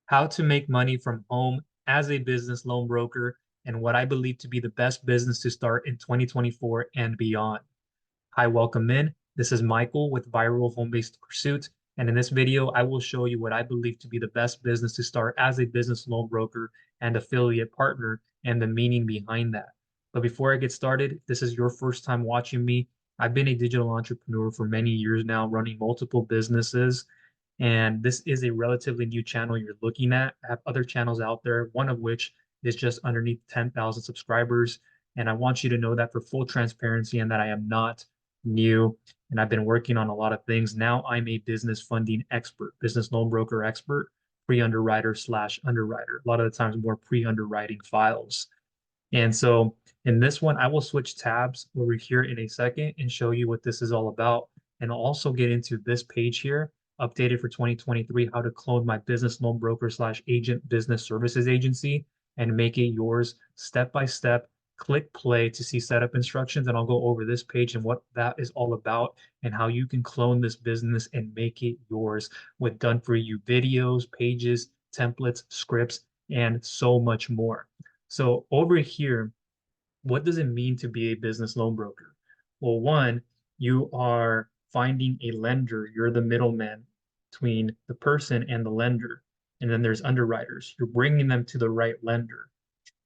How to make money from home as a business loan broker, and what I believe to be the best business to start in 2024 and beyond. Hi, welcome in. This is Michael with Viral Home-Based Pursuit, and in this video, I will show you what I believe to be the best business to start as a business loan broker and affiliate partner and the meaning behind that. But before I get started, if this is your first time watching me, I've been a digital entrepreneur for many years now, running multiple businesses, and this is a relatively new channel you're looking at. I have other channels out there, one of which is just underneath 10,000 subscribers. And I want you to know that for full transparency and that I am not new and I've been working on a lot of things. Now I'm a business funding expert, business loan broker expert, pre-underwriter slash underwriter. A lot of the times more pre-underwriting files. And so in this one, I will switch tabs over here in a second and show you what this is all about. And I'll also get into this page here, updated for 2023, how to clone my business loan broker slash agent business services agency and make it yours step by step. Click play to see setup instructions, and I'll go over this page and what that is all about and how you can clone this business and make it yours with done for you videos, pages, templates, scripts, and so much more. So over here, what does it mean to be a business loan broker? Well, one, you are finding a lender. You're the middleman between the person and the lender. And then there's underwriters. You're bringing them to the right lender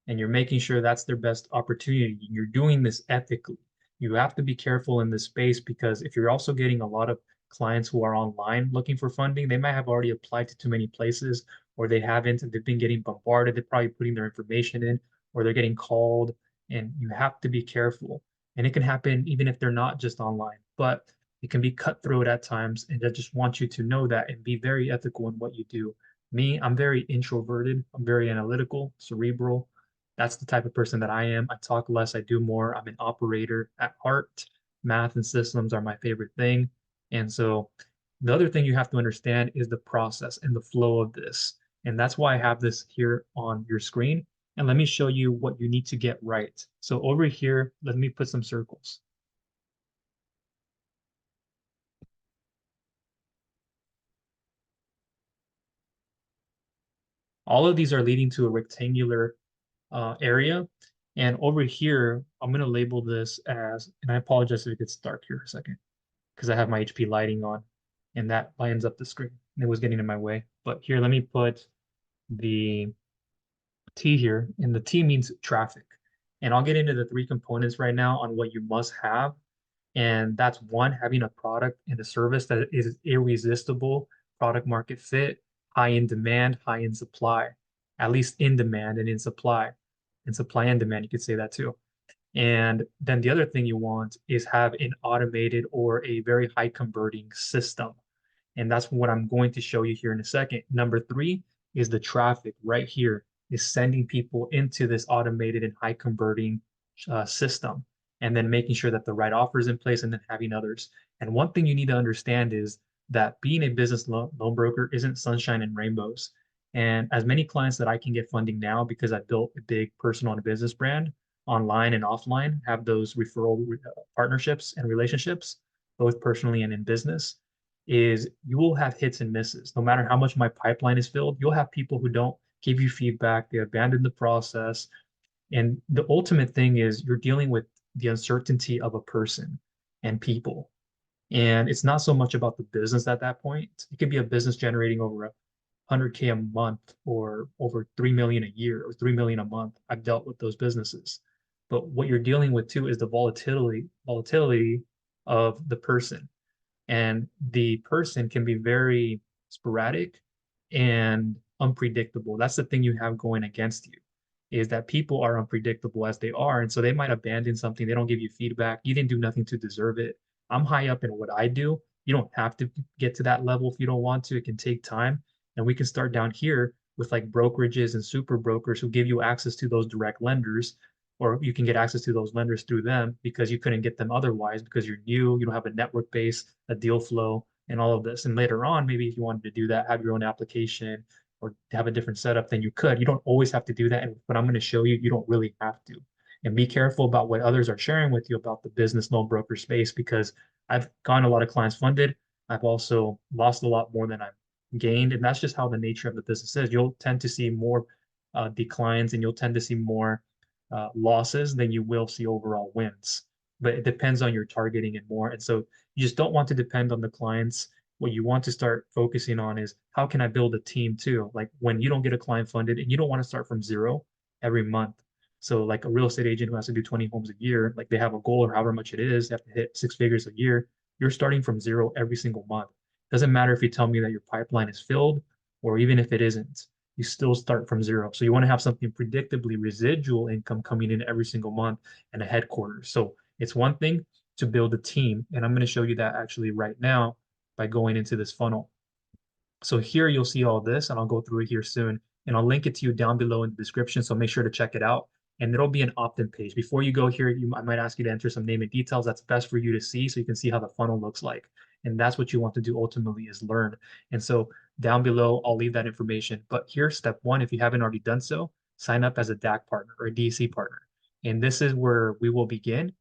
and you're making sure that's their best opportunity. You're doing this ethically. You have to be careful in this space because if you're also getting a lot of clients who are online looking for funding, they might have already applied to too many places or they haven't, they've been getting bombarded, they're probably putting their information in or they're getting called, and you have to be careful. And it can happen even if they're not just online, but it can be cutthroat at times. And I just want you to know that and be very ethical in what you do. Me, I'm very introverted, I'm very analytical, cerebral. That's the type of person that I am. I talk less, I do more. I'm an operator at heart. Math and systems are my favorite thing. And so the other thing you have to understand is the process and the flow of this. And that's why I have this here on your screen. And let me show you what you need to get right. So over here, let me put some circles. All of these are leading to a rectangular area. And over here, I'm going to label this as, and I apologize if it gets dark here for a second, because I have my HP lighting on and that lightens up the screen. And it was getting in my way. But here, let me put the T here, and the T means traffic. And I'll get into the three components right now on what you must have. And that's one, having a product and a service that is irresistible, product market fit, high in demand, high in supply, at least in demand and in supply. In supply and demand, you could say that too. And then the other thing you want is have an automated or a very high converting system. And that's what I'm going to show you here in a second. Number three is the traffic right here is sending people into this automated and high converting system and then making sure that the right offer is in place and then having others. And one thing you need to understand is that being a business loan broker isn't sunshine and rainbows. And as many clients that I can get funding now because I built a big personal and business brand online and offline, have those referral partnerships and relationships, both personally and in business, is you will have hits and misses. No matter how much my pipeline is filled, you'll have people who don't give you feedback, they abandon the process. And the ultimate thing is you're dealing with the uncertainty of a person and people. And it's not so much about the business at that point. It could be a business generating over 100K a month or over 3 million a year or 3 million a month. I've dealt with those businesses. But what you're dealing with too is the volatility of the person. And the person can be very sporadic and unpredictable. That's the thing you have going against you, is that people are unpredictable as they are. And so they might abandon something. They don't give you feedback. You didn't do nothing to deserve it. I'm high up in what I do. You don't have to get to that level if you don't want to. It can take time. And we can start down here with like brokerages and super brokers who give you access to those direct lenders, or you can get access to those lenders through them because you couldn't get them otherwise because you're new, you don't have a network base, a deal flow, and all of this. And later on, maybe if you wanted to do that, have your own application or have a different setup, then you could. You don't always have to do that. And what I'm going to show you, you don't really have to. And be careful about what others are sharing with you about the business loan broker space because I've gotten a lot of clients funded. I've also lost a lot more than I've gained. And that's just how the nature of the business is. You'll tend to see more declines and you'll tend to see more losses than you will see overall wins. But it depends on your targeting and more. And so you just don't want to depend on the clients. What you want to start focusing on is how can I build a team too? Like when you don't get a client funded and you don't want to start from zero every month. So like a real estate agent who has to do 20 homes a year, like they have a goal or however much it is, they have to hit 6 figures a year. You're starting from zero every single month. Doesn't matter if you tell me that your pipeline is filled or even if it isn't, you still start from zero. So you want to have something predictably residual income coming in every single month and a headquarters. So it's one thing to build a team. And I'm going to show you that actually right now by going into this funnel. So here you'll see all this, and I'll go through it here soon. And I'll link it to you down below in the description. So make sure to check it out. And it'll be an opt-in page. Before you go here, I might ask you to enter some name and details. That's best for you to see so you can see how the funnel looks like. And that's what you want to do ultimately is learn. And so down below, I'll leave that information. But here's step one. If you haven't already done so, sign up as a DAC partner or a DC partner. And this is where we will begin.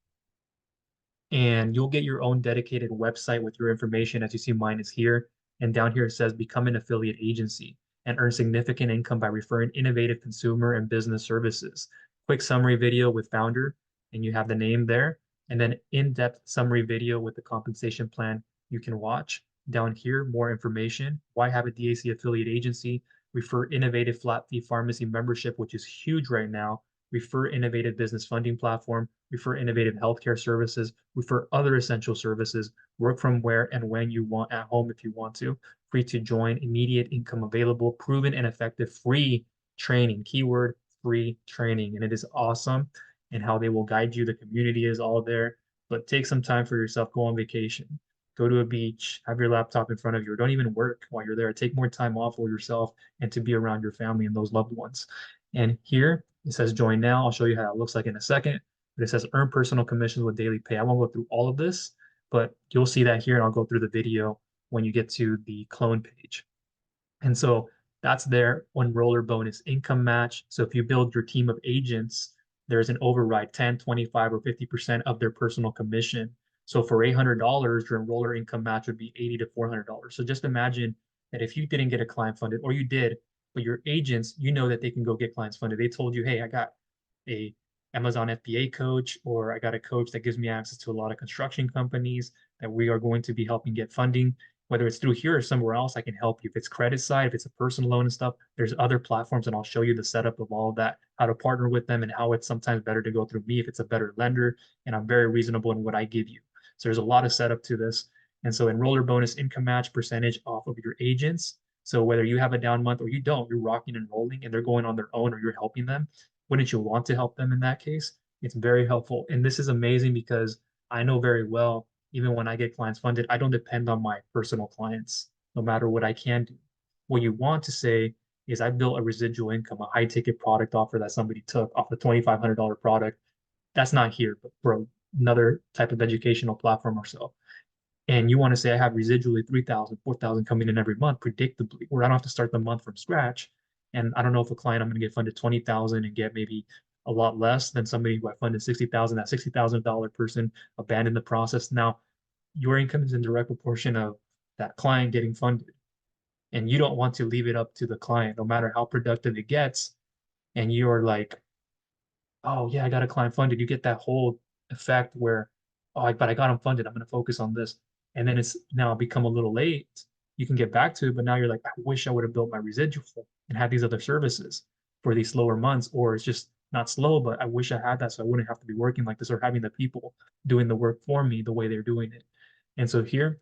And you'll get your own dedicated website with your information. As you see, mine is here. And down here it says become an affiliate agency and earn significant income by referring innovative consumer and business services. Quick summary video with founder, and you have the name there. And then in-depth summary video with the compensation plan you can watch. Down here, more information. Why have a DAC affiliate agency? Refer innovative flat fee pharmacy membership, which is huge right now. Refer innovative business funding platform. Refer innovative healthcare services. Refer other essential services. Work from where and when you want at home if you want to. Free to join, immediate income available, proven and effective free training. Keyword free training. And it is awesome. And how they will guide you. The community is all there. But take some time for yourself. Go on vacation. Go to a beach. Have your laptop in front of you. Or don't even work while you're there. Take more time off for yourself and to be around your family and those loved ones. And here it says join now. I'll show you how it looks like in a second. But it says earn personal commissions with daily pay. I won't go through all of this, but you'll see that here, and I'll go through the video when you get to the clone page. And so that's their enroller bonus income match. So if you build your team of agents, there's an override 10, 25, or 50% of their personal commission. So for $800, your enroller income match would be $80 to $400. So just imagine that if you didn't get a client funded, or you did, but your agents, you know that they can go get clients funded. They told you, hey, I got a Amazon FBA coach, or I got a coach that gives me access to a lot of construction companies that we are going to be helping get funding. Whether it's through here or somewhere else, I can help you. If it's credit side, if it's a personal loan and stuff, there's other platforms, and I'll show you the setup of all of that, how to partner with them, and how it's sometimes better to go through me if it's a better lender, and I'm very reasonable in what I give you. So there's a lot of setup to this. And so enroller bonus income match percentage off of your agents. So whether you have a down month or you don't, you're rocking and rolling and they're going on their own or you're helping them. Wouldn't you want to help them in that case? It's very helpful. And this is amazing because I know very well, even when I get clients funded, I don't depend on my personal clients, no matter what I can do. What you want to say is I built a residual income, a high ticket product offer that somebody took off a $2,500 product. That's not here, but for another type of educational platform or so. And you want to say I have residually 3,000, 4,000 coming in every month predictably, where I don't have to start the month from scratch. And I don't know if a client I'm going to get funded 20,000 and get maybe a lot less than somebody who I funded 60,000. That $60,000 person abandoned the process. Now your income is in direct proportion of that client getting funded. And you don't want to leave it up to the client, no matter how productive it gets. And you're like, oh yeah, I got a client funded. You get that whole effect where, oh, but I got them funded. I'm going to focus on this. And then it's now become a little late. You can get back to it, but now you're like, I wish I would have built my residual and had these other services for these slower months, or it's just not slow, but I wish I had that so I wouldn't have to be working like this or having the people doing the work for me the way they're doing it. And so here,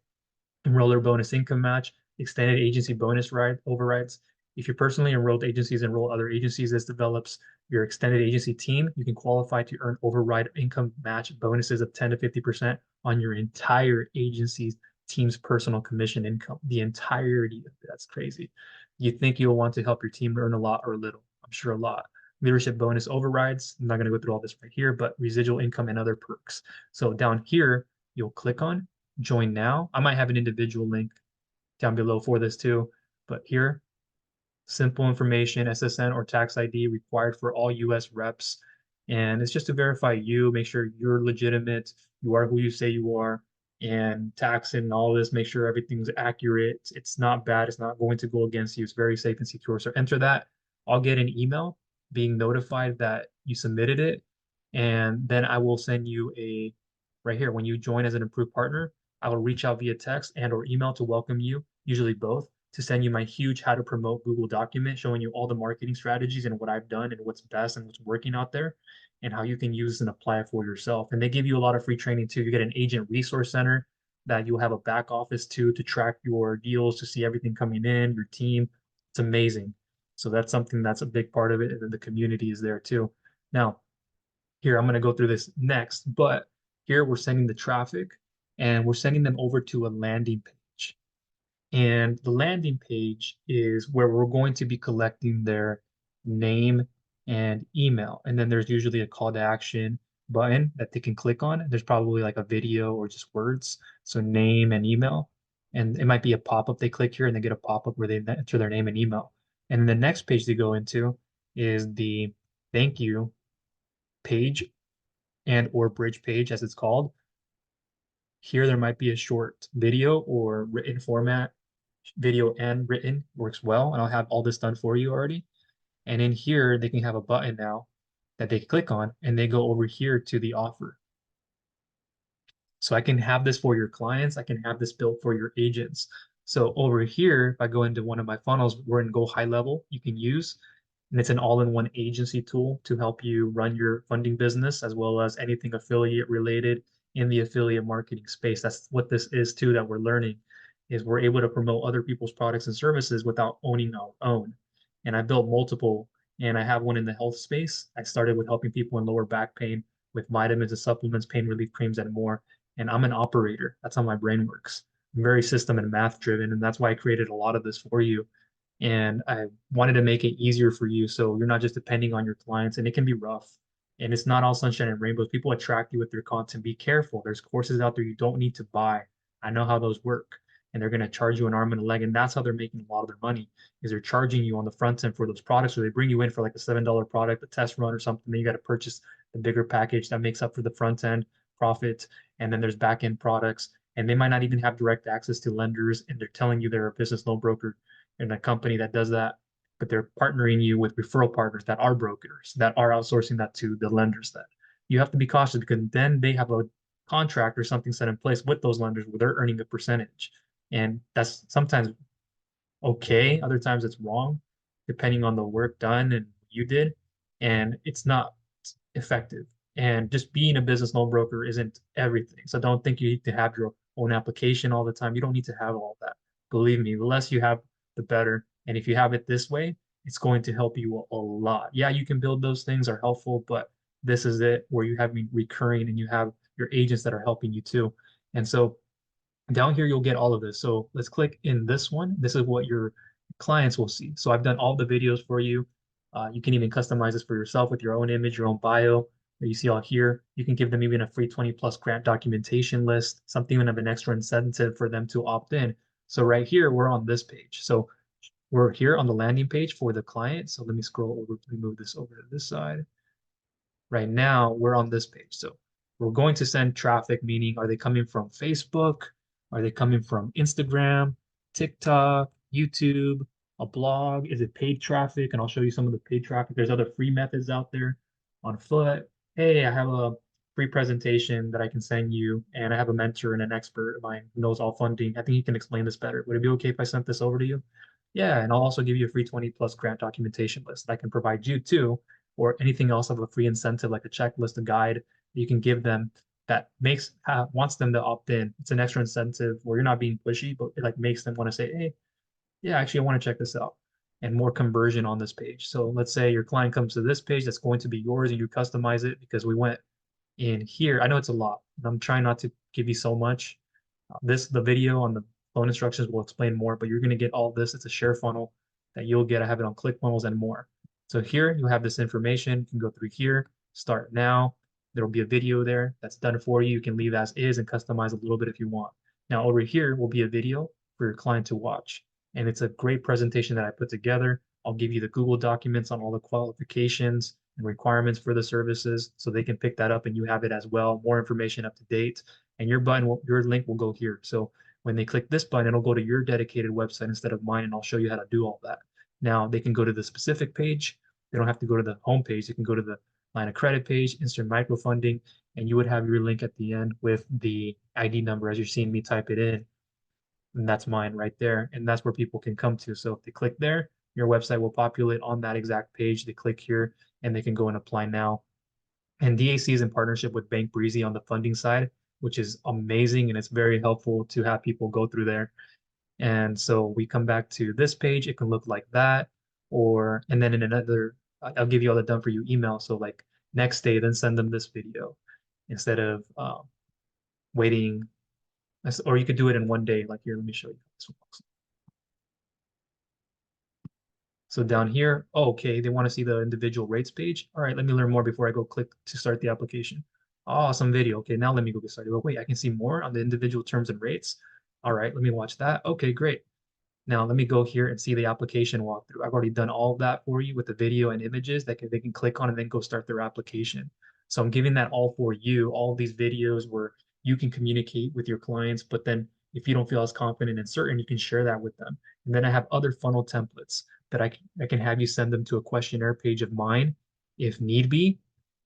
enroller bonus income match, extended agency bonus ride overrides. If your personally enrolled agencies enroll other agencies, this develops your extended agency team. You can qualify to earn override income match bonuses of 10 to 50% on your entire agency's team's personal commission income. The entirety of it. That's crazy. You think you'll want to help your team earn a lot or a little? I'm sure a lot. Leadership bonus overrides. I'm not going to go through all this right here, but residual income and other perks. So down here, you'll click on join now. I might have an individual link down below for this too, but here, simple information, SSN or tax ID required for all US reps. And it's just to verify you, make sure you're legitimate, you are who you say you are, and tax it and all this, make sure everything's accurate. It's not bad. It's not going to go against you. It's very safe and secure. So enter that. I'll get an email being notified that you submitted it. And then I will send you right here, when you join as an approved partner, I will reach out via text and or email to welcome you, usually both, to send you my huge how to promote Google document showing you all the marketing strategies and what I've done and what's best and what's working out there and how you can use and apply it for yourself. And they give you a lot of free training too. You get an agent resource center that you'll have a back office too to track your deals, to see everything coming in, your team. It's amazing. So that's something that's a big part of it. And then the community is there too. Now, here, I'm going to go through this next, but here we're sending the traffic and we're sending them over to a landing page. And the landing page is where we're going to be collecting their name and email. And then there's usually a call to action button that they can click on. There's probably like a video or just words. So name and email. And it might be a pop-up. They click here and they get a pop-up where they enter their name and email. And then the next page they go into is the thank you page and or bridge page as it's called. Here there might be a short video or written format. Video and written works well, and I'll have all this done for you already. And in here, they can have a button now that they click on, and they go over here to the offer. So I can have this for your clients. I can have this built for your agents. So over here, if I go into one of my funnels, we're in GoHighLevel you can use, and it's an all-in-one agency tool to help you run your funding business as well as anything affiliate related in the affiliate marketing space. That's what this is too that we're learning is we're able to promote other people's products and services without owning our own. And I built multiple, and I have one in the health space. I started with helping people in lower back pain with vitamins and supplements, pain relief creams, and more. And I'm an operator. That's how my brain works. I'm very system and math driven, and that's why I created a lot of this for you. And I wanted to make it easier for you so you're not just depending on your clients, and it can be rough. And it's not all sunshine and rainbows. People attract you with their content. Be careful. There's courses out there you don't need to buy. I know how those work. And they're going to charge you an arm and a leg. And that's how they're making a lot of their money, is they're charging you on the front end for those products, or they bring you in for like a $7 product, a test run or something. Then you got to purchase the bigger package that makes up for the front end profit. And then there's back end products. And they might not even have direct access to lenders. And they're telling you they're a business loan broker and a company that does that, but they're partnering you with referral partners that are brokers that are outsourcing that to the lenders. That you have to be cautious because then they have a contract or something set in place with those lenders where they're earning a percentage. And that's sometimes okay. Other times it's wrong, depending on the work done and what you did. And it's not effective. And just being a business loan broker isn't everything. So don't think you need to have your own application all the time. You don't need to have all that. Believe me, the less you have, the better. And if you have it this way, it's going to help you a lot. Yeah, you can build those things are helpful, but this is it where you have recurring and you have your agents that are helping you too. And so down here, you'll get all of this. So let's click in this one. This is what your clients will see. So I've done all the videos for you. You can even customize this for yourself with your own image, your own bio. That you see all here. You can give them even a free 20 plus grant documentation list, something even of an extra incentive for them to opt in. So right here, we're on this page. So we're here on the landing page for the client. So let me scroll over, let me move this over to this side. Right now, we're on this page. So we're going to send traffic, meaning are they coming from Facebook? Are they coming from Instagram, TikTok, YouTube, a blog? Is it paid traffic? And I'll show you some of the paid traffic. There's other free methods out there on foot. Hey, I have a free presentation that I can send you, and I have a mentor and an expert of mine who knows all funding. I think he can explain this better. Would it be okay if I sent this over to you? Yeah, and I'll also give you a free 20 plus grant documentation list that I can provide you too, or anything else of a free incentive like a checklist, a guide you can give them that wants them to opt in. It's an extra incentive where you're not being pushy, but it like makes them want to say, hey, yeah, actually, I want to check this out, and more conversion on this page. So let's say your client comes to this page that's going to be yours and you customize it because we went in here. I know it's a lot, and I'm trying not to give you so much. The video on the loan instructions will explain more, but you're going to get all this. It's a share funnel that you'll get. I have it on ClickFunnels and more. So here you have this information. You can go through here, start now. There will be a video there that's done for you. You can leave as is and customize a little bit if you want. Now over here will be a video for your client to watch. And it's a great presentation that I put together. I'll give you the Google documents on all the qualifications and requirements for the services so they can pick that up and you have it as well. More information up to date. and your link will go here. So when they click this button, it'll go to your dedicated website instead of mine, and I'll show you how to do all that. Now they can go to the specific page. They don't have to go to the home page. They can go to the line of credit page, instant microfunding, and you would have your link at the end with the ID number as you're seeing me type it in. And that's mine right there. And that's where people can come to. So if they click there, your website will populate on that exact page. They click here and they can go and apply now. And DAC is in partnership with Bank Breezy on the funding side, which is amazing. And it's very helpful to have people go through there. And so we come back to this page, it can look like that. And then in another, I'll give you all the done for you email. So like next day, then send them this video instead of waiting. Or you could do it in one day. Like here, let me show you how this works. So down here, oh, okay, they want to see the individual rates page. All right, let me learn more before I go click to start the application. Awesome video. Okay, now let me go get started. Oh, wait, I can see more on the individual terms and rates. All right, let me watch that. Okay, great. Now let me go here and see the application walkthrough. I've already done all of that for you with the video and images that they can click on and then go start their application. So I'm giving that all for you, all of these videos where you can communicate with your clients, but then if you don't feel as confident and certain, you can share that with them. And then I have other funnel templates that I can have you send them to a questionnaire page of mine if need be.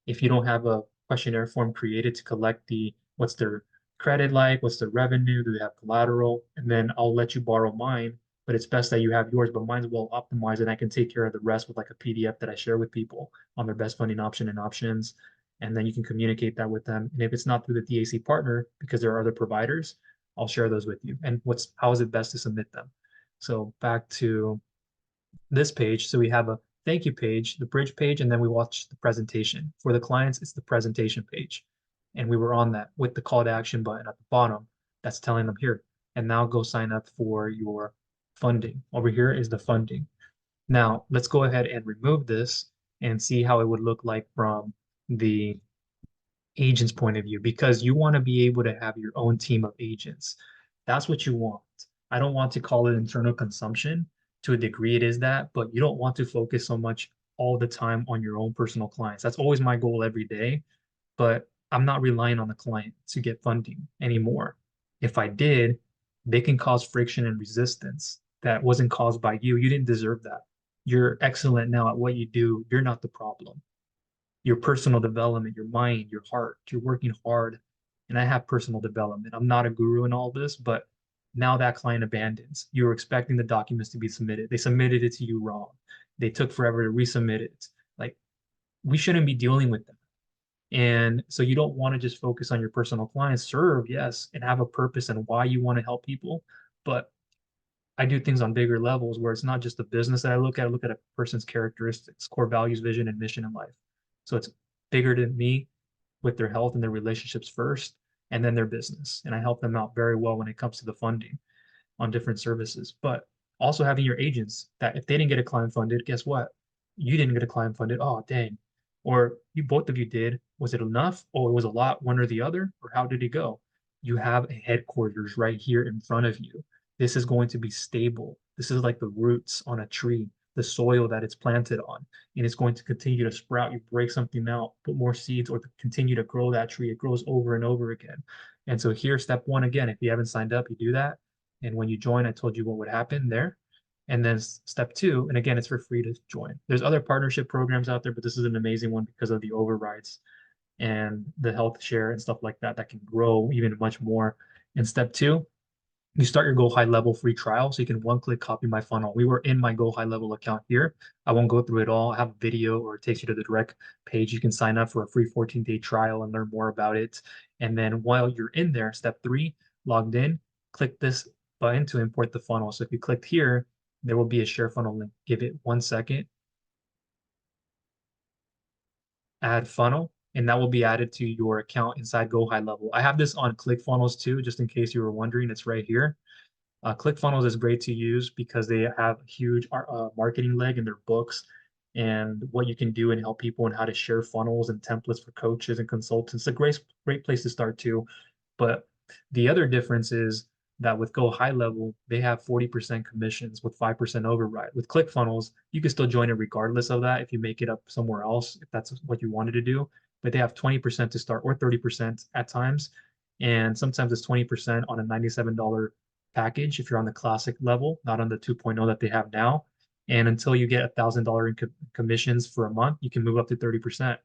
If you don't have a questionnaire form created to collect what's their credit like, what's their revenue, do they have collateral, and then I'll let you borrow mine, but it's best that you have yours, but mine's well optimized and I can take care of the rest with like a PDF that I share with people on their best funding option and options. And then you can communicate that with them. And if it's not through the DAC partner, because there are other providers, I'll share those with you. And how is it best to submit them? So back to this page. So we have a thank you page, the bridge page, and then we watch the presentation. For the clients, it's the presentation page. And we were on that with the call to action button at the bottom that's telling them here. And now go sign up for your funding. Over here is the funding. Now let's go ahead and remove this and see how it would look like from the agent's point of view, because you want to be able to have your own team of agents. That's what you want. I don't want to call it internal consumption. To a degree, it is that, but you don't want to focus so much all the time on your own personal clients. That's always my goal every day, but I'm not relying on the client to get funding anymore. If I did, they can cause friction and resistance that wasn't caused by you. You didn't deserve that. You're excellent now at what you do. You're not the problem. Your personal development, your mind, your heart, you're working hard. And I have personal development. I'm not a guru in all this, but now that client abandons. You were expecting the documents to be submitted. They submitted it to you wrong. They took forever to resubmit it. Like, we shouldn't be dealing with them. And so you don't want to just focus on your personal clients. Serve, yes, and have a purpose and why you want to help people. But I do things on bigger levels where it's not just the business that I look at. I look at a person's characteristics, core values, vision, and mission in life. So it's bigger than me with their health and their relationships first, and then their business. And I help them out very well when it comes to the funding on different services. But also having your agents that if they didn't get a client funded, guess what? You didn't get a client funded. Oh, dang. Or you both of you did. Was it enough? Or it was a lot, one or the other? Or how did it go? You have a headquarters right here in front of you. This is going to be stable. This is like the roots on a tree, the soil that it's planted on, and it's going to continue to sprout. You break something out, put more seeds, or continue to grow that tree. It grows over and over again. And so here, step one, again, if you haven't signed up, you do that. And when you join, I told you what would happen there. And then step two, and again, it's for free to join. There's other partnership programs out there, but this is an amazing one because of the overrides and the health share and stuff like that that can grow even much more. And step two, you start your GoHighLevel free trial. So you can one-click copy my funnel. We were in my GoHighLevel account here. I won't go through it all. I have a video or it takes you to the direct page. You can sign up for a free 14-day trial and learn more about it. And then while you're in there, step three, logged in, click this button to import the funnel. So if you clicked here, there will be a share funnel link. Give it 1 second, add funnel, and that will be added to your account inside GoHighLevel. I have this on ClickFunnels too, just in case you were wondering. It's right here. ClickFunnels is great to use because they have a huge marketing leg in their books and what you can do and help people and how to share funnels and templates for coaches and consultants. A great place to start too. But the other difference is that with GoHighLevel, they have 40% commissions with 5% override. With ClickFunnels, you can still join it regardless of that if you make it up somewhere else, if that's what you wanted to do. But they have 20% to start or 30% at times. And sometimes it's 20% on a $97 package if you're on the classic level, not on the 2.0 that they have now. And until you get $1,000 in commissions for a month, you can move up to 30%.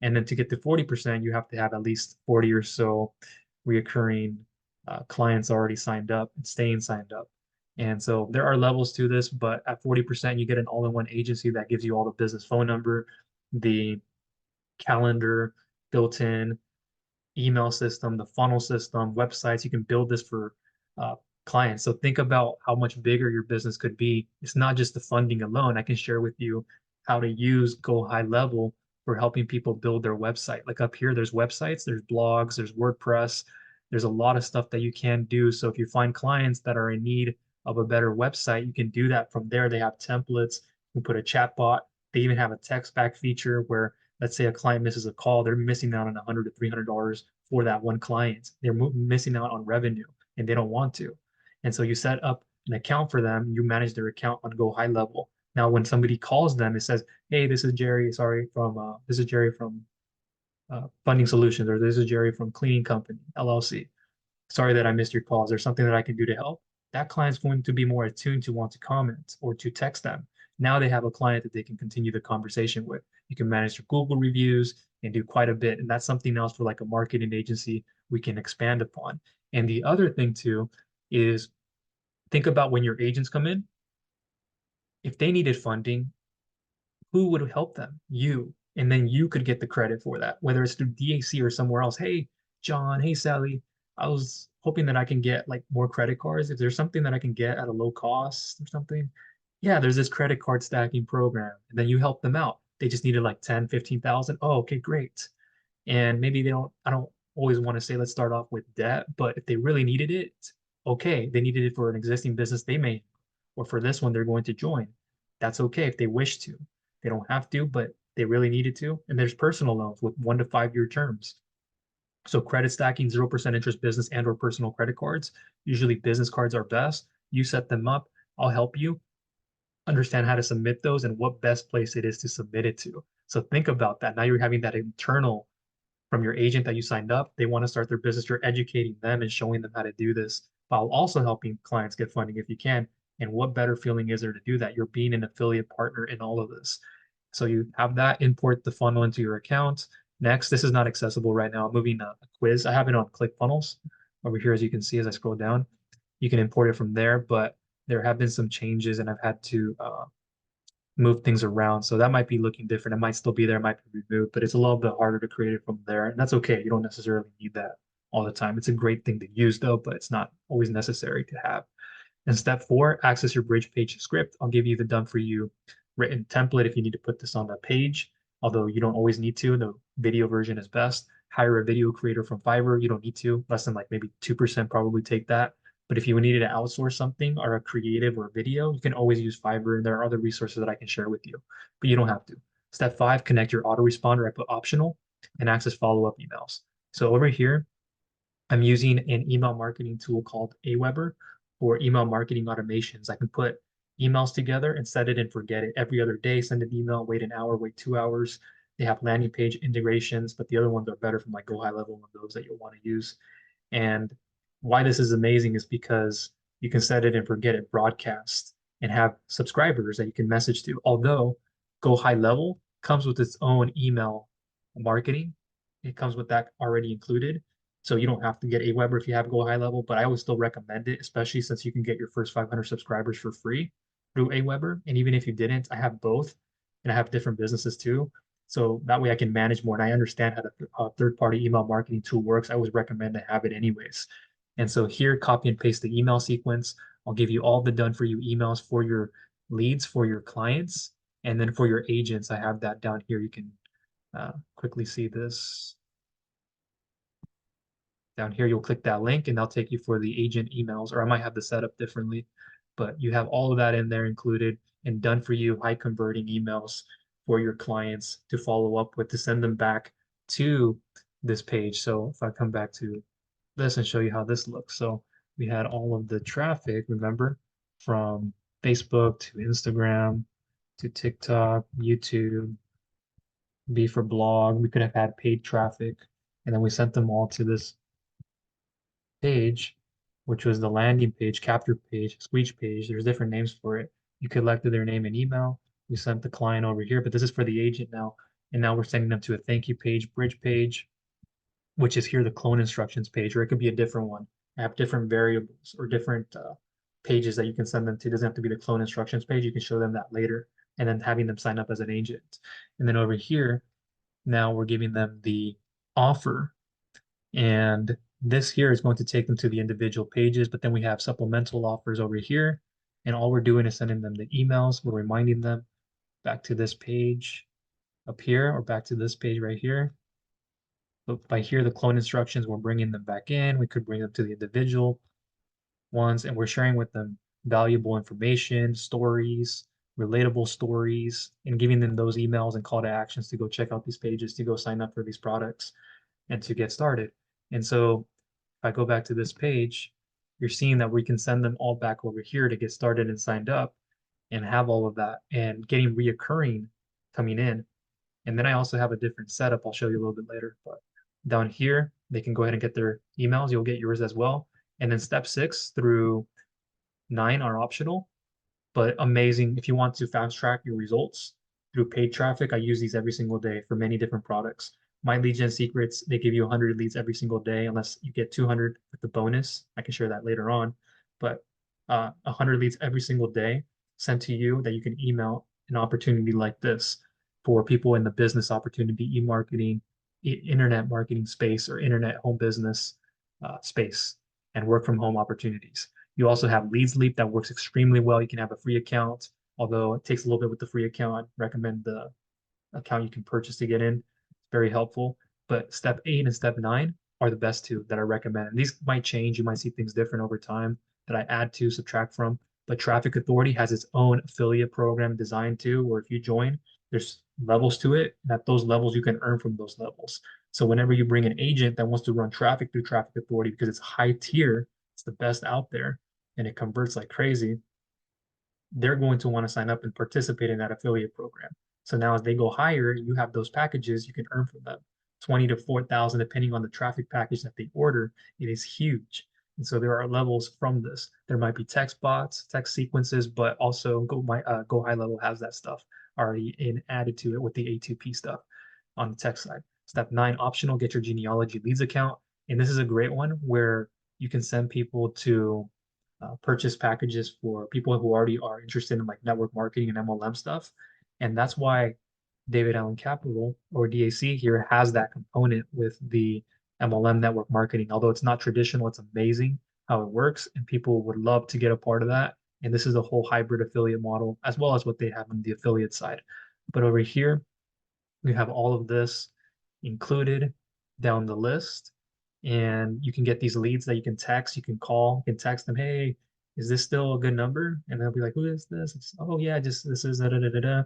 And then to get to 40%, you have to have at least 40 or so reoccurring clients already signed up and staying signed up. And so there are levels to this, but at 40%, you get an all-in-one agency that gives you all the business phone number, the calendar built in, email system, the funnel system, websites. You can build this for uh, clients. So think about how much bigger your business could be. It's not just the funding alone. I can share with you how to use GoHighLevel for helping people build their website. Like up here, there's websites, there's blogs, there's WordPress. There's a lot of stuff that you can do. So if you find clients that are in need of a better website, you can do that from there. They have templates. You can put a chat bot. They even have a text back feature where, let's say a client misses a call, they're missing out on $100 to $300 for that one client. They're missing out on revenue and they don't want to. And so you set up an account for them, you manage their account on GoHighLevel. Now, when somebody calls them, it says, "Hey, this is Jerry. Sorry, from this is Jerry from Funding Solutions, or this is Jerry from Cleaning Company LLC. Sorry that I missed your call. Is there something that I can do to help?" That client's going to be more attuned to want to comment or to text them. Now they have a client that they can continue the conversation with. You can manage your Google reviews and do quite a bit. And that's something else for like a marketing agency we can expand upon. And the other thing too is think about when your agents come in, if they needed funding, who would help them? You. And then you could get the credit for that, whether it's through DAC or somewhere else. Hey, John, hey, Sally, I was hoping that I can get like more credit cards. If there's something that I can get at a low cost or something, yeah, there's this credit card stacking program. And then you help them out. They just needed like 10, 15,000. Oh, okay, great. And maybe I don't always want to say let's start off with debt, but if they really needed it, okay, they needed it for an existing business they may, or for this one they're going to join. That's okay if they wish to. They don't have to, but they really needed to. And there's personal loans with 1 to 5 year terms. So credit stacking, 0% interest business and or personal credit cards. Usually business cards are best. You set them up. I'll help you understand how to submit those and what best place it is to submit it to. So think about that. Now you're having that internal from your agent that you signed up. They want to start their business. You're educating them and showing them how to do this while also helping clients get funding if you can. And what better feeling is there to do that? You're being an affiliate partner in all of this. So you have that, import the funnel into your account. Next, this is not accessible right now. I'm moving a quiz. I have it on ClickFunnels over here, as you can see as I scroll down. You can import it from there, but there have been some changes and I've had to move things around. So that might be looking different. It might still be there, it might be removed, but it's a little bit harder to create it from there. And that's okay. You don't necessarily need that all the time. It's a great thing to use though, but it's not always necessary to have. And step 4, access your bridge page script. I'll give you the done for you written template if you need to put this on the page, although you don't always need to. The video version is best. Hire a video creator from Fiverr. You don't need to. Less than like maybe 2% probably take that. But if you needed to outsource something or a creative or video, you can always use Fiverr. And there are other resources that I can share with you, but you don't have to. Step 5, connect your autoresponder. I put optional and access follow-up emails. So over here, I'm using an email marketing tool called Aweber for email marketing automations. I can put emails together and set it and forget it every other day, send an email, wait an hour, wait 2 hours. They have landing page integrations, but the other ones are better from like GoHighLevel and those that you'll want to use. And why this is amazing is because you can set it and forget it, broadcast, and have subscribers that you can message to. Although GoHighLevel comes with its own email marketing, it comes with that already included. So you don't have to get Aweber if you have GoHighLevel, but I always still recommend it, especially since you can get your first 500 subscribers for free through Aweber. And even if you didn't, I have both, and I have different businesses too. So that way I can manage more and I understand how the third-party email marketing tool works. I always recommend to have it anyways. And so here, copy and paste the email sequence. I'll give you all the done for you emails for your leads, for your clients, and then for your agents. I have that down here. You can quickly see this. Down here, you'll click that link and they'll take you for the agent emails, or I might have the setup differently, but you have all of that in there included and done for you, high converting emails for your clients to follow up with, to send them back to this page. So if I come back to this and show you how this looks. So we had all of the traffic, remember, from Facebook to Instagram to TikTok, YouTube, B for blog. We could have had paid traffic, and then we sent them all to this page, which was the landing page, capture page, squeeze page. There's different names for it. You collected their name and email. We sent the client over here, but this is for the agent now. And now we're sending them to a thank you page, bridge page, which is here the clone instructions page, or it could be a different one. I have different variables or different pages that you can send them to. It doesn't have to be the clone instructions page. You can show them that later and then having them sign up as an agent. And then over here, now we're giving them the offer. And this here is going to take them to the individual pages, but then we have supplemental offers over here. And all we're doing is sending them the emails. We're reminding them back to this page up here or back to this page right here. But by here, the clone instructions, we're bringing them back in. We could bring them to the individual ones, and we're sharing with them valuable information, stories, relatable stories, and giving them those emails and call to actions to go check out these pages, to go sign up for these products, and to get started. And so if I go back to this page, you're seeing that we can send them all back over here to get started and signed up and have all of that and getting reoccurring coming in. And then I also have a different setup I'll show you a little bit later. But down here, they can go ahead and get their emails. You'll get yours as well. And then step 6 through 9 are optional, but amazing. If you want to fast track your results through paid traffic, I use these every single day for many different products. My lead gen secrets, they give you 100 leads every single day, unless you get 200 with the bonus. I can share that later on, but 100 leads every single day sent to you that you can email an opportunity like this for people in the business opportunity, e-marketing, internet marketing space, or internet home business space, and work from home opportunities. You also have Leads Leap that works extremely well. You can have a free account, although it takes a little bit with the free account. I recommend the account you can purchase to get in. It's very helpful. But step 8 and step 9 are the best two that I recommend. And these might change. You might see things different over time that I add to, subtract from. But Traffic Authority has its own affiliate program designed to, where if you join, there's levels to it. And at those levels, you can earn from those levels. So whenever you bring an agent that wants to run traffic through Traffic Authority because it's high tier, it's the best out there, and it converts like crazy, they're going to want to sign up and participate in that affiliate program. So now as they go higher, you have those packages you can earn from them. 20 to 4,000, depending on the traffic package that they order. It is huge. And so there are levels from this. There might be text bots, text sequences, but also GoHighLevel has that stuff already added to it with the A2P stuff on the text side. Step 9, optional, get your Genealogy Leads account. And this is a great one where you can send people to purchase packages for people who already are interested in like network marketing and MLM stuff. And that's why David Allen Capital, or DAC here, has that component with the MLM network marketing. Although it's not traditional, it's amazing how it works, and people would love to get a part of that. And this is a whole hybrid affiliate model, as well as what they have on the affiliate side. But over here, we have all of this included down the list. And you can get these leads that you can text, you can call, you can text them, hey, is this still a good number? And they'll be like, who is this? It's, oh yeah, just this is da da da da da.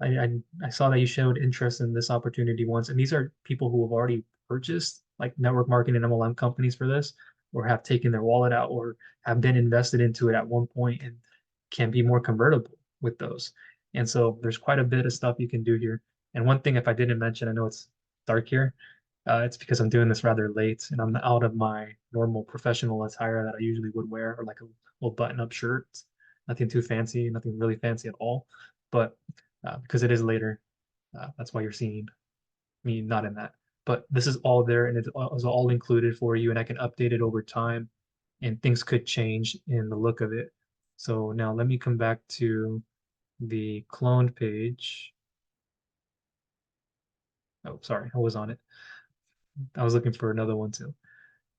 I saw that you showed interest in this opportunity once. And these are people who have already purchased like network marketing and MLM companies for this, or have taken their wallet out, or have been invested into it at one point and can be more convertible with those. And so there's quite a bit of stuff you can do here. And one thing, if I didn't mention, I know it's dark here, it's because I'm doing this rather late and I'm out of my normal professional attire that I usually would wear, or like a little button-up shirt. Nothing too fancy, nothing really fancy at all. But because it is later, that's why you're seeing me not in that. But this is all there, and it's all included for you, and I can update it over time, and things could change in the look of it. So now let me come back to the cloned page. Oh, sorry, I was on it. I was looking for another one too.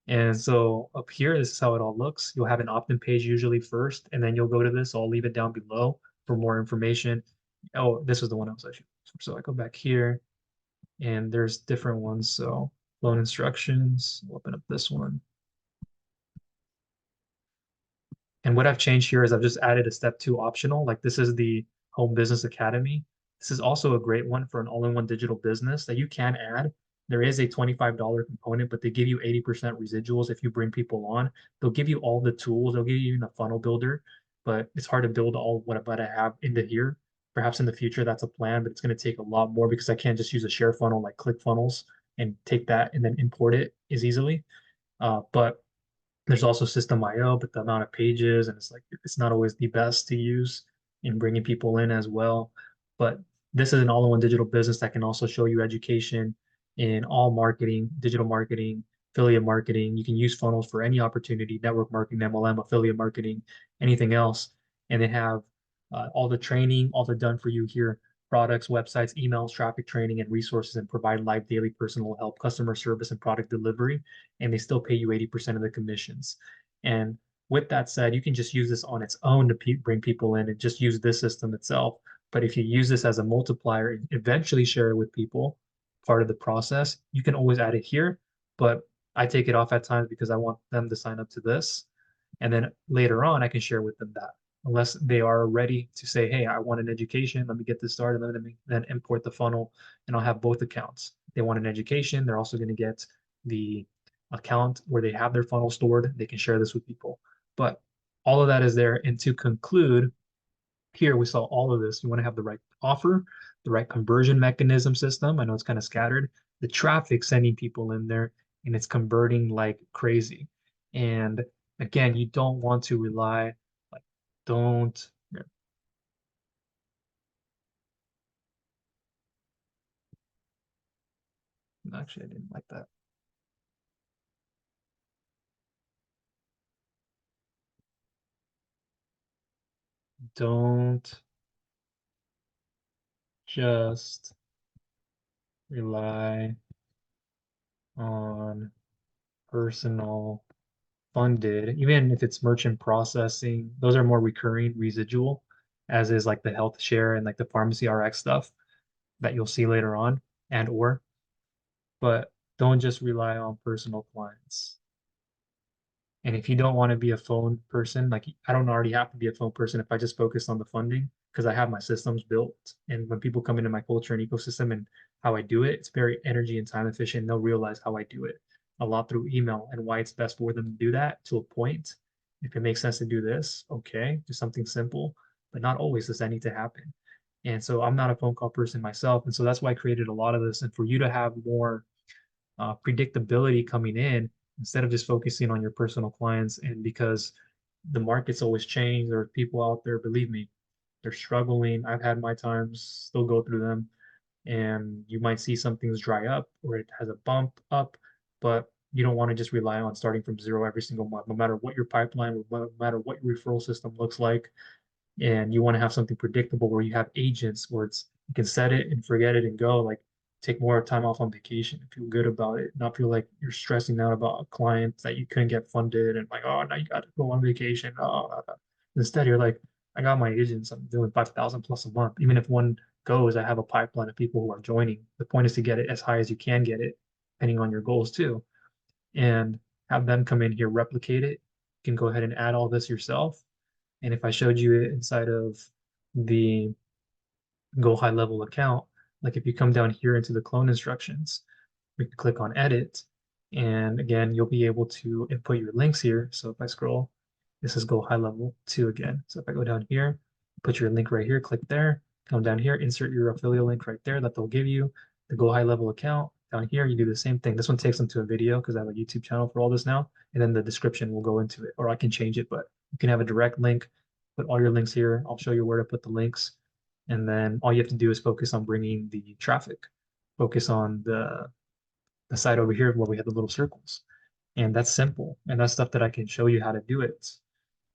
And so up here, this is how it all looks. You'll have an opt-in page usually first, and then you'll go to this. I'll leave it down below for more information. Oh, this was the one I was actually. So I go back here, and there's different ones. So loan instructions, we'll open up this one. And what I've changed here is I've just added a step 2 optional. Like this is the Home Business Academy. This is also a great one for an all-in-one digital business that you can add. There is a $25 component, but they give you 80% residuals if you bring people on. They'll give you all the tools. They'll give you even a funnel builder, but it's hard to build all what I have into here. Perhaps in the future that's a plan, but it's going to take a lot more because I can't just use a share funnel like ClickFunnels and take that and then import it as easily. But There's also System IO, but the amount of pages and it's not always the best to use in bringing people in as well. But this is an all-in-one digital business that can also show you education in all marketing, digital marketing, affiliate marketing. You can use funnels for any opportunity, network marketing, MLM, affiliate marketing, anything else. And they have all the training, all the done for you here, products, websites, emails, traffic training, and resources, and provide live daily personal help, customer service, and product delivery. And they still pay you 80% of the commissions. And with that said, you can just use this on its own to bring people in and just use this system itself. But if you use this as a multiplier and eventually share it with people, part of the process, you can always add it here. But I take it off at times because I want them to sign up to this. And then later on, I can share with them that unless they are ready to say, hey, I want an education, let me get this started, let me then import the funnel, and I'll have both accounts. They want an education, they're also going to get the account where they have their funnel stored. They can share this with people. But all of that is there. And to conclude, here we saw all of this. You want to have the right offer, the right conversion mechanism system. I know it's kind of scattered. The traffic sending people in there, and it's converting like crazy. And again, you don't want to rely, like, don't, here, actually, I didn't like that. Don't just rely on personal funded, even if it's merchant processing, those are more recurring residual, as is like the health share and like the pharmacy RX stuff that you'll see later on and or, but don't just rely on personal clients. And if you don't want to be a phone person, like I don't already have to be a phone person if I just focus on the funding because I have my systems built. And when people come into my culture and ecosystem and how I do it, it's very energy and time efficient. They'll realize how I do it a lot through email and why it's best for them to do that to a point. If it makes sense to do this, okay, do something simple, but not always does that need to happen. And so I'm not a phone call person myself. And so that's why I created a lot of this. And for you to have more predictability coming in instead of just focusing on your personal clients. And because the market's always changed, there are people out there, believe me, they're struggling. I've had my times, still go through them. And you might see some things dry up or it has a bump up, but you don't want to just rely on starting from zero every single month, no matter what your pipeline, no matter what your referral system looks like. And you want to have something predictable where you have agents where it's you can set it and forget it and go, like take more time off on vacation and feel good about it, not feel like you're stressing out about a client that you couldn't get funded and like, oh, now you got to go on vacation. Oh, instead you're like, I got my agents, I'm doing 5,000 plus a month. Even if one goes, I have a pipeline of people who are joining. The point is to get it as high as you can get it, depending on your goals too, and have them come in here, replicate it. You can go ahead and add all this yourself. And if I showed you it inside of the GoHighLevel account, like if you come down here into the clone instructions, we can click on edit. And again, you'll be able to input your links here. So if I scroll, this is GoHighLevel 2 again. So if I go down here, put your link right here, click there, come down here, insert your affiliate link right there that they'll give you, the GoHighLevel account. Down here, you do the same thing. This one takes them to a video because I have a YouTube channel for all this now. And then the description will go into it, or I can change it, but you can have a direct link, put all your links here. I'll show you where to put the links. And then all you have to do is focus on bringing the traffic, focus on the side over here where we have the little circles. And that's simple. And that's stuff that I can show you how to do it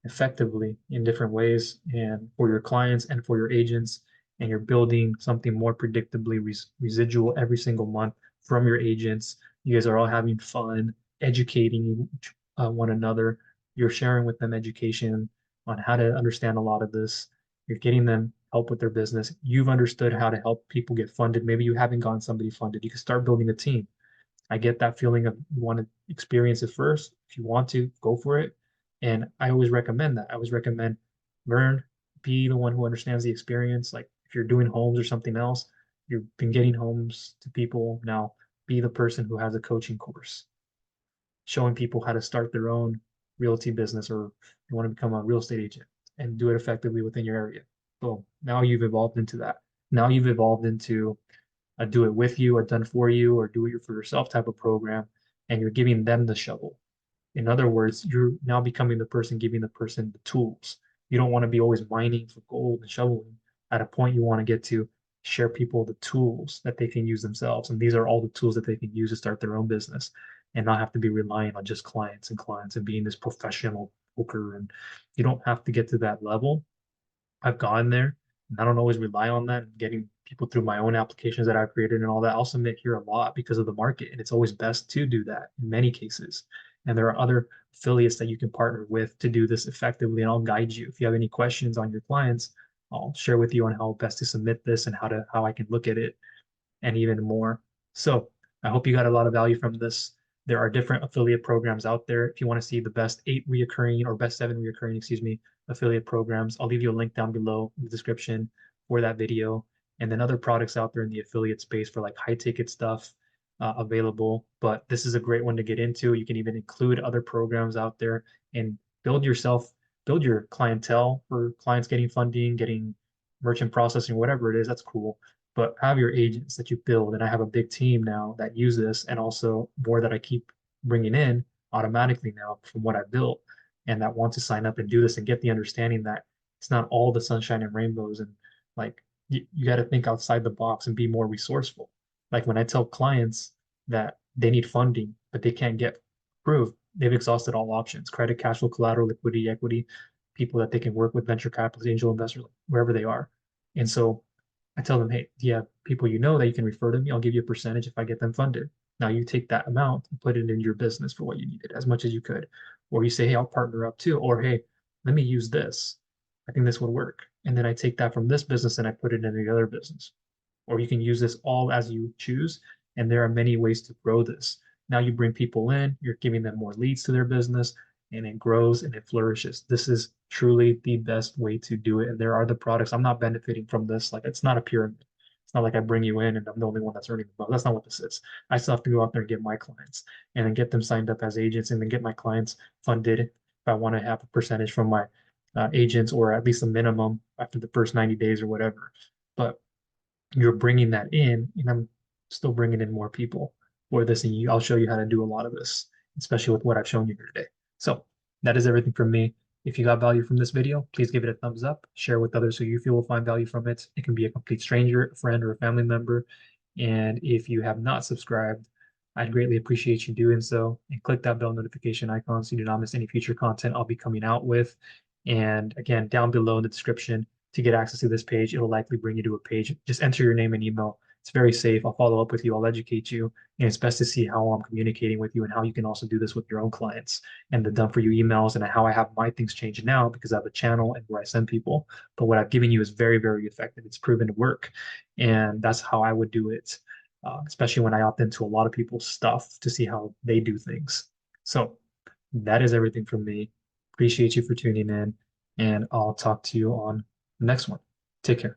effectively in different ways and for your clients and for your agents. And you're building something more predictably residual every single month from your agents. You guys are all having fun, educating one another. You're sharing with them education on how to understand a lot of this. You're getting them help with their business. You've understood how to help people get funded. Maybe you haven't gotten somebody funded. You can start building a team. I get that feeling of you want to experience it first. If you want to, go for it. And I always recommend that. I always recommend learn, be the one who understands the experience. Like if you're doing homes or something else, you've been getting homes to people. Now be the person who has a coaching course, showing people how to start their own realty business or you want to become a real estate agent and do it effectively within your area. Boom. Now you've evolved into that. Now you've evolved into a do it with you, a done for you, or do it for yourself type of program, and you're giving them the shovel. In other words, you're now becoming the person giving the person the tools. You don't want to be always mining for gold and shoveling. At a point, you want to get to share people the tools that they can use themselves. And these are all the tools that they can use to start their own business and not have to be relying on just clients and being this professional poker. And you don't have to get to that level. I've gone there, and I don't always rely on that and getting people through my own applications that I've created and all that. I also make here a lot because of the market, and it's always best to do that in many cases. And there are other affiliates that you can partner with to do this effectively, and I'll guide you. If you have any questions on your clients, I'll share with you on how best to submit this and how I can look at it and even more. So I hope you got a lot of value from this. There are different affiliate programs out there. If you want to see the best 8 reoccurring or best 7 reoccurring, excuse me, affiliate programs, I'll leave you a link down below in the description for that video. And then other products out there in the affiliate space for like high ticket stuff available. But this is a great one to get into. You can even include other programs out there and build yourself, build your clientele for clients getting funding, getting merchant processing, whatever it is. That's cool, but have your agents that you build. And I have a big team now that use this and also more that I keep bringing in automatically now from what I built and that want to sign up and do this and get the understanding that it's not all the sunshine and rainbows. And like you got to think outside the box and be more resourceful. Like when I tell clients that they need funding, but they can't get approved, they've exhausted all options: credit, cash flow, collateral, liquidity, equity, people that they can work with, venture capitalists, angel investors, wherever they are. And so I tell them, hey, do you have people you know that you can refer to me? I'll give you a percentage if I get them funded. Now you take that amount and put it in your business for what you needed as much as you could. Or you say, hey, I'll partner up too. Or hey, let me use this. I think this would work. And then I take that from this business and I put it in the other business. Or you can use this all as you choose. And there are many ways to grow this. Now you bring people in, you're giving them more leads to their business, and it grows and it flourishes. This is truly the best way to do it. And there are the products. I'm not benefiting from this. Like it's not a pyramid. It's not like I bring you in and I'm the only one that's earning the most. That's not what this is. I still have to go out there and get my clients and then get them signed up as agents and then get my clients funded if I want to have a percentage from my agents or at least a minimum after the first 90 days or whatever. But you're bringing that in, and I'm still bringing in more people for this. And I'll show you how to do a lot of this, especially with what I've shown you here today. So that is everything from me. If you got value from this video, please give it a thumbs up, share with others who you feel will find value from it. It can be a complete stranger, a friend, or a family member. And if you have not subscribed, I'd greatly appreciate you doing so and click that bell notification icon so you do not miss any future content I'll be coming out with. And again, down below in the description, to get access to this page, it'll likely bring you to a page. Just enter your name and email. It's very safe. I'll follow up with you. I'll educate you. And it's best to see how I'm communicating with you and how you can also do this with your own clients and the done for you emails and how I have my things changed now because I have a channel and where I send people. But what I've given you is very, very effective. It's proven to work. And that's how I would do it, especially when I opt into a lot of people's stuff to see how they do things. So that is everything from me. Appreciate you for tuning in, and I'll talk to you on the next one. Take care.